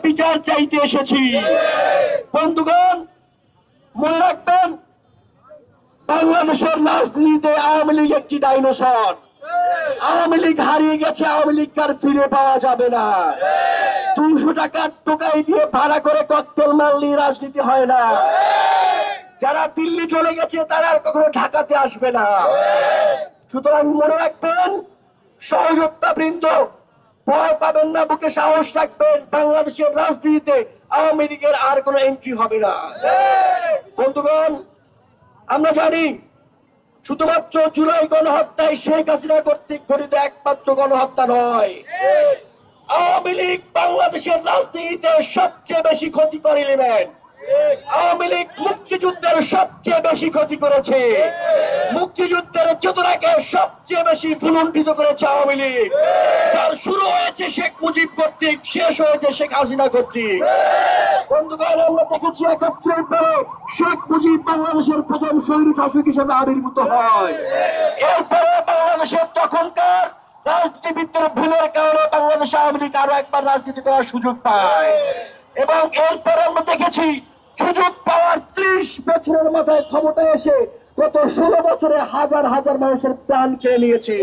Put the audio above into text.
বিচার চাইতে এসেছি। বন্ধুগণ, মনে রাখবেন, বাংলাদেশের রাজনীতিতে আওয়ামী লীগ একটি ডাইনোসর। আওয়ামী লীগ হারিয়ে গেছে, আওয়ামী লীগ আর ফিরে পাওয়া যাবে না। 200 টাকার টোকাই দিয়ে ভাড়া করে ককটেল মারলে রাজনীতি হয় না। যারা দিল্লি চলে গেছে তারা আর কখনো ঢাকাতে আসবে না। সুতরাং মনে রাখবেন, সহযোদ্ধা বৃন্দ, ভয় পাবেন না, বুকে সাহস রাখবেন। বাংলাদেশের রাজনীতিতে আওয়ামী লীগের আর কোনো এন্ট্রি হবে না। বন্ধুগণ, আমরা জানি শুধুমাত্র জুলাই গণহত্যায় শেখ হাসিনা কর্তৃক ঘটিত একমাত্র গণহত্যা নয়। আওয়ামী লীগ বাংলাদেশের রাজনীতিতে সবচেয়ে বেশি ক্ষতিকর এলিমেন্ট। আওয়ামী লীগ মুক্তিযুদ্ধের সবচেয়ে বেশি ক্ষতি করেছে। মুক্তিযুদ্ধের চেতনাকে সবচেয়ে বেশি ভুলুণ্ঠিত করেছে আওয়ামী লীগ। যার শুরু হয়েছে শেখ মুজিব কর্তৃক, শেষ হয়েছে শেখ হাসিনা কর্তৃক। বন্ধুগণ, আমরা দেখেছি ৭১ পরে শেখ মুজিব বাংলাদেশের প্রথম শহীদ শাসক হিসেবে আবির্ভূত হয়। এরপরে বাংলাদেশের তখনকার রাজনীতিবিদদের ভুলের কারণে বাংলাদেশ আওয়ামী লীগ আরো একবার রাজনীতি করার সুযোগ পায়। এবং এরপরে আমরা দেখেছি সুযোগ পাওয়ার ৩০ বছরের মাথায় ক্ষমতায় এসে গত ১৬ বছরে হাজার হাজার মানুষের প্রাণ কেড়ে নিয়েছে।